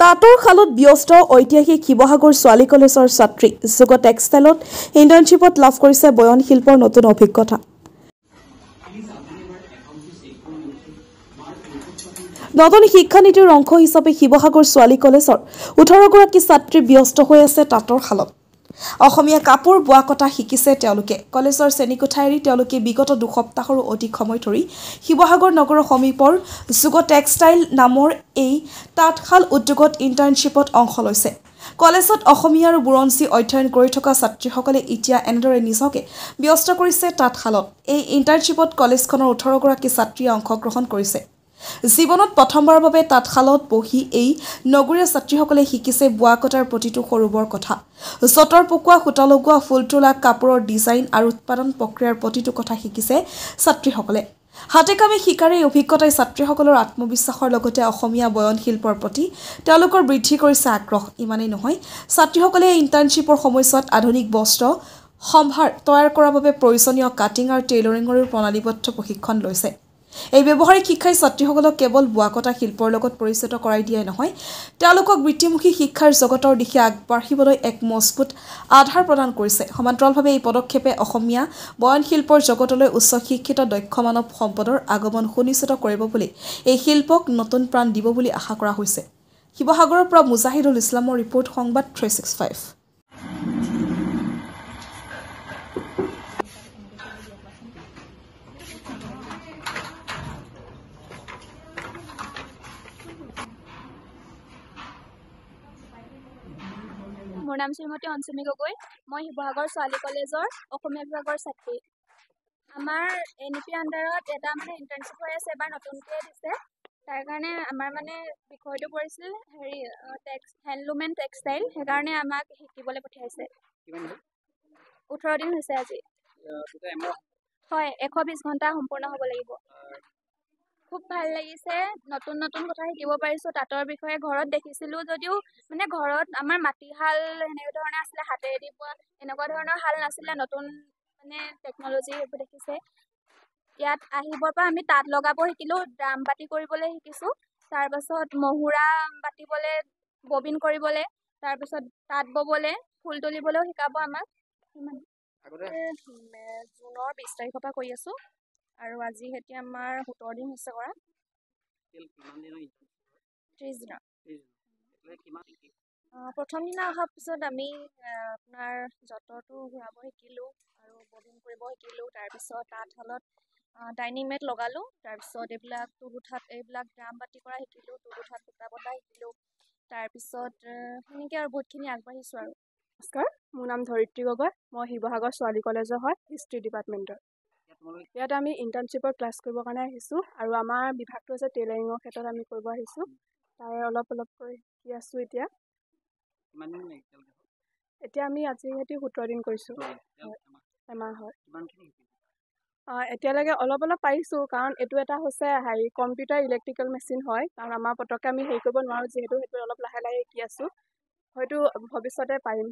তাঁতৰ শালত ব্যস্ত ঐতিহাসিক শিৱসাগৰ ছোৱালী কলেজৰ ছাত্ৰী যোগ টেক্সটাইলত ইণ্টাৰ্ণশ্বিপত লাভ কৰিছে বয়ন শিল্পৰ নতুন অভিজ্ঞতা। নতুন শিক্ষানীতিৰ অংশ হিচাপে শিৱসাগৰ ছোৱালী কলেজৰ 18গৰাকী ছাত্ৰী ব্যস্ত হৈ আছে তাঁতৰ শালত। অসমীয়া কাপোৰ বোৱা কটা শিকিছে তেওঁলোকে। কলেজৰ শ্ৰেণীকোঠা এৰি তেওঁলোকে বিগত দুসপ্তাহৰো অধিক সময় ধৰি শিৱসাগৰ নগৰৰ সমীপৰ যোগ টেক্সটাইল নামৰ এই তাঁতশাল উদ্যোগত ইণ্টাৰ্ণশ্বিপত অংশ লৈছে। কলেজত অসমীয়া আৰু বুৰঞ্জী অধ্যয়ন কৰি থকা ছাত্ৰীসকলে এতিয়া এনেদৰে নিজকে ব্যস্ত কৰিছে তাঁতশালত। এই ইণ্টাৰ্ণশ্বিপত কলেজখনৰ 18গৰাকী ছাত্ৰীয়ে অংশগ্ৰহণ কৰিছে। জীৱনত প্ৰথমবাৰৰ বাবে তাঁতশালত বহি এই নগৰীয়া ছাত্ৰীসকলে শিকিছে বোৱা কটাৰ প্ৰতিটো সৰু বৰ কথা। যঁতৰ পকোৱা, সূতা লগোৱা, ফুল তোলা, কাপোৰৰ ডিজাইন আৰু উৎপাদন প্ৰক্ৰিয়াৰ প্ৰতিটো কথা শিকিছে ছাত্ৰীসকলে। হাতে কামে শিকাৰ এই অভিজ্ঞতাই ছাত্ৰীসকলৰ আত্মবিশ্বাসৰ লগতে অসমীয়া বয়ন শিল্পৰ প্ৰতি তেওঁলোকৰ বৃদ্ধি কৰিছে আগ্ৰহ। ইমানেই নহয়, ছাত্ৰীসকলে এই ইণ্টাৰ্ণশ্বিপৰ সময়ছোৱাত আধুনিক বস্ত্ৰ সম্ভাৰ তৈয়াৰ কৰাৰ বাবে প্ৰয়োজনীয় কাটিং আৰু টেইলৰিঙৰো প্ৰণালীবদ্ধ প্ৰশিক্ষণ লৈছে। এই ব্যৱহাৰিক শিক্ষাই ছাত্ৰীসকলক কেৱল বোৱা কটা শিল্পৰ লগত পৰিচিত কৰাই দিয়াই নহয়, তেওঁলোকক বৃত্তিমুখী শিক্ষাৰ জগতৰ দিশে আগবাঢ়িবলৈ এক মজবুত আধাৰ প্ৰদান কৰিছে। সমান্তৰালভাৱে এই পদক্ষেপে অসমীয়া বয়ন শিল্পৰ জগতলৈ উচ্চ শিক্ষিত দক্ষ মানৱ সম্পদৰ আগমন সুনিশ্চিত কৰিব বুলি এই শিল্পক নতুন প্ৰাণ দিব বুলি আশা কৰা হৈছে। শিৱসাগৰৰ পৰা মুজাহিদুল ইছলামৰ ৰিপৰ্ট, সংবাদ 365। মোৰ নাম শ্ৰীমতী অঞ্চমী গগৈ। মই শিৱসাগৰ ছোৱালী কলেজৰ অসমীয়া বিভাগৰ ছাত্ৰী। আমাৰ NEP আণ্ডাৰত এটা ইণ্টাৰ্ণশ্বিপ হৈ আছে, এবাৰ নতুনকৈ দিছে। তাৰ কাৰণে আমাৰ বিষয়টো পৰিছিল হেণ্ডলুম এণ্ড টেক্সটাইল। সেইকাৰণে আমাক শিকিবলৈ পঠিয়াইছে। 18 দিন হৈছে আজি। হয়, 120 ঘণ্টা সম্পূৰ্ণ হ'ব লাগিব। খুব ভাল লাগিছে, নতুন নতুন কথা শিকিব পাৰিছোঁ। তাঁতৰ বিষয়ে ঘৰত দেখিছিলোঁ যদিও ঘৰত আমাৰ মাটিশাল এনেকুৱা ধৰণে আছিলে, হাতেৰে বোৱা এনেকুৱা ধৰণৰ শাল নাছিলে। নতুন টেকন'লজি এইবোৰ দেখিছে। ইয়াত আহিবৰ পৰা আমি তাঁত লগাব শিকিলোঁ, ড্ৰাম বাতি কৰিবলৈ শিকিছোঁ। তাৰপাছত মহুৰা বাতিবলৈ, ববিন কৰিবলৈ, তাৰপিছত তাঁত ববলৈ, ফুল তুলিবলৈও শিকাব আমাক। জুনৰ 20 তাৰিখৰ পৰা কৰি আছোঁ আৰু আজি এতিয়া আমাৰ 17 দিন হৈছে কৰা। 30 দিনৰ। প্ৰথম দিনা অহাৰ পিছত আমি আপোনাৰ যঁতৰটো ঘূৰাব শিকিলোঁ আৰু ববিন কৰিব শিকিলোঁ। তাৰপিছত তাঁতশালত ডাইনিং মেট লগালোঁ। তাৰপিছত এইবিলাক ড্ৰাম বাতি কৰা শিকিলোঁ, তুলুঠাত সূতা বটা শিকিলোঁ। তাৰপিছত সেনেকৈ আৰু বহুতখিনি আগবাঢ়িছোঁ আৰু। নমস্কাৰ, মোৰ নাম ধৰিত্ৰী গগৈ। মই শিৱসাগৰ ছোৱালী কলেজৰ হয়, হিষ্ট্ৰী ডিপাৰ্টমেণ্টৰ। ইয়াত আমি ইণ্টাৰ্ণশ্বিপৰ ক্লাছ কৰিবৰ কাৰণে আহিছোঁ আৰু আমাৰ বিভাগটো হৈছে টেইলাৰিঙৰ ক্ষেত্ৰত আমি কৰিব আহিছোঁ। তাৰে অলপকৈ শিকি আছোঁ এতিয়া। এতিয়া আমি আজি 17 দিন কৰিছোঁ। এমাহ হয়। এতিয়ালৈকে অলপ পাৰিছোঁ, কাৰণ এইটো এটা হৈছে কম্পিউটাৰ ইলেক্ট্ৰিকেল মেচিন হয়। কাৰণ আমাৰ পতককৈ আমি কৰিব নোৱাৰোঁ, যিহেতু সেইটো অলপ লাহে লাহে শিকি আছোঁ। হয়তো ভৱিষ্যতে পাৰিম।